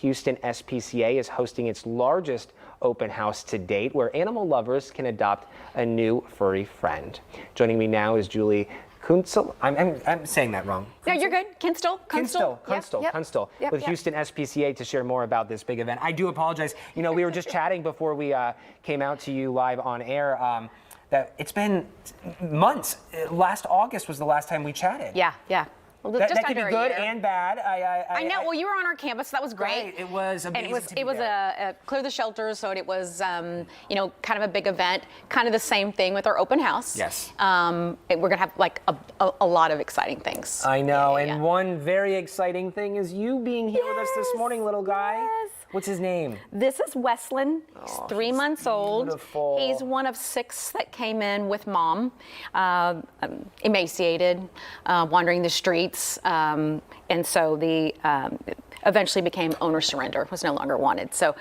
Houston SPCA is hosting its largest open house to date, where animal lovers can adopt a new furry friend. Joining me now is Julie Kunzel. I'm saying that wrong. No, you're good. Kunzel. Kunzel with Houston SPCA to share more about this big event. I do apologize. You know, we were just chatting before we came out to you live on air. That it's been months. Last August was the last time we chatted. Yeah. Well, that could be good and bad. I know. Well, you were on our campus. So that was great. Right. It was amazing. And it was a clear the shelters, so it was you know, kind of a big event. Kind of the same thing with our open house. Yes. We're gonna have like a lot of exciting things. I know. And one very exciting thing is you being here with us this morning, little guy. Yes. What's his name? This is Wesley. He's 3 months old. Beautiful. He's one of 6 that came in with mom, emaciated, wandering the streets, and so the eventually became owner surrender, was no longer wanted. So.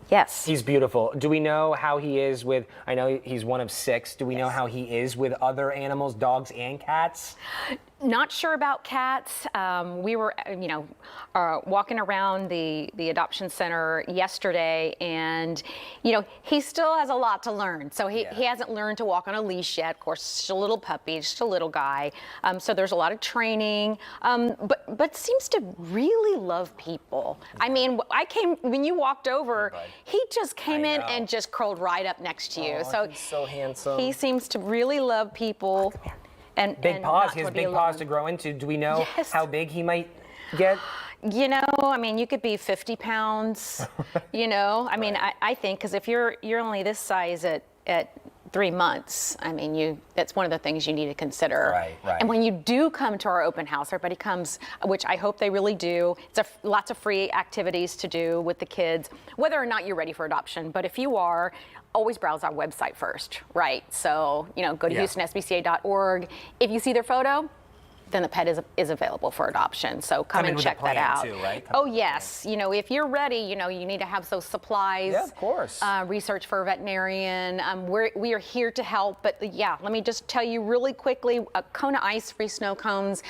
Yes. He's beautiful. Do we know how he is with, I know he's one of 6. Do we know how he is with other animals, dogs and cats? Not sure about cats. We were, you know, walking around the adoption center yesterday, and, you know, he still has a lot to learn. So he hasn't learned to walk on a leash yet. Of course, just a little puppy, just a little guy. So there's a lot of training, but seems to really love people. I mean, when you walked over, he just came in and just curled right up next to you. So he's so handsome. He seems to really love people. And big paws. He has big paws to grow into. Do we know how big he might get? You know, I mean, you could be 50 pounds. You know, I mean, I think because if you're only this size at 3 months, I mean, that's one of the things you need to consider. Right. And when you do come to our open house, everybody comes, which I hope they really do. It's lots of free activities to do with the kids, whether or not you're ready for adoption. But if you are, always browse our website first, right? So, you know, go to HoustonSPCA.org. If you see their photo, then the pet is available for adoption. So come and check that out. Too, right? Oh yes, you know, if you're ready, you know, you need to have those supplies. Yeah, of course. Research for a veterinarian. We are here to help. But yeah, let me just tell you really quickly: Kona ice-free snow cones,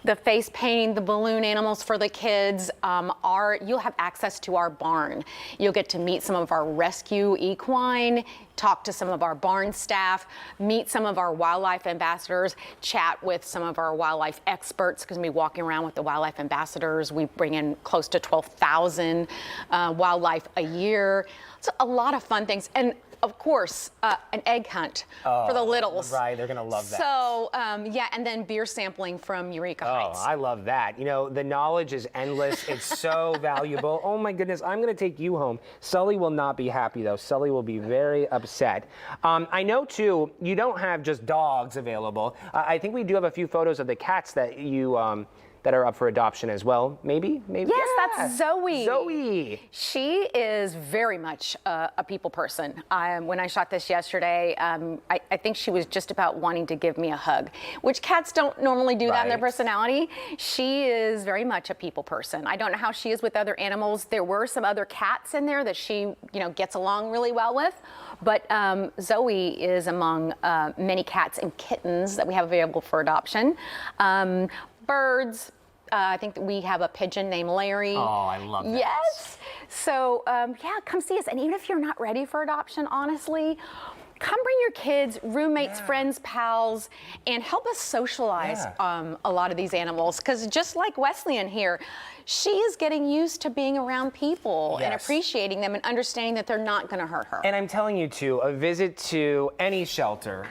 the face painting, the balloon animals for the kids. You'll have access to our barn. You'll get to meet some of our rescue equine, talk to some of our barn staff, meet some of our wildlife ambassadors, chat with some of our wildlife experts, because we'll be walking around with the wildlife ambassadors. We bring in close to 12,000 wildlife a year. It's a lot of fun things. And of course, an egg hunt for the littles. Right, they're going to love that. So, yeah, and then beer sampling from Eureka Heights. Oh, I love that. You know, the knowledge is endless. It's so valuable. Oh, my goodness, I'm going to take you home. Sully will not be happy, though. Sully will be very upset. I know, too, you don't have just dogs available. I think we do have a few photos of the cats that you... that are up for adoption as well, maybe? Yes, that's Zoe. Zoe. She is very much a people person. When I shot this yesterday, I think she was just about wanting to give me a hug, which cats don't normally do that in their personality. She is very much a people person. I don't know how she is with other animals. There were some other cats in there that she, you know, gets along really well with, but Zoe is among many cats and kittens that we have available for adoption. Birds. I think that we have a pigeon named Larry. Oh, I love that. Yes. So, yeah, come see us. And even if you're not ready for adoption, honestly, come bring your kids, roommates, friends, pals, and help us socialize a lot of these animals. Because just like Wesley in here, she is getting used to being around people and appreciating them and understanding that they're not going to hurt her. And I'm telling you, too, a visit to any shelter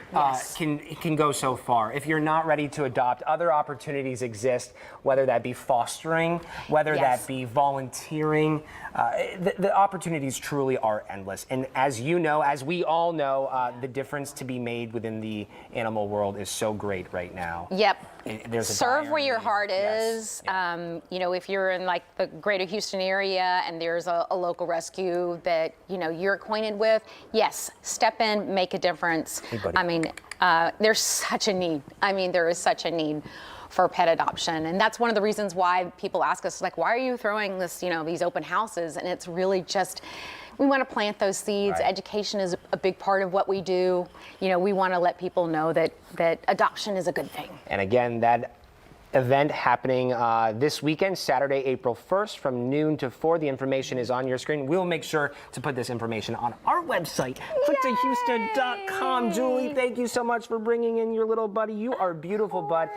can go so far. If you're not ready to adopt, other opportunities exist, whether that be fostering, whether that be volunteering. The opportunities truly are endless. And as you know, as we all know, the difference to be made within the animal world is so great right now. Yep. There's a serve where your heart is. You know, if you're in like the greater Houston area and there's a local rescue that, you know, you're acquainted with, yes, step in, make a difference. I mean, there's such a need. I mean, there is such a need for pet adoption. And that's one of the reasons why people ask us, like, why are you throwing this, you know, these open houses? And it's really just, we want to plant those seeds. Education is a big part of what we do. You know, we want to let people know that adoption is a good thing. And again, that event happening this weekend, Saturday, April 1st, from noon to 4. The information is on your screen. We'll make sure to put this information on our website, clicktohouston.com. Julie, thank you so much for bringing in your little buddy. You are beautiful, bud.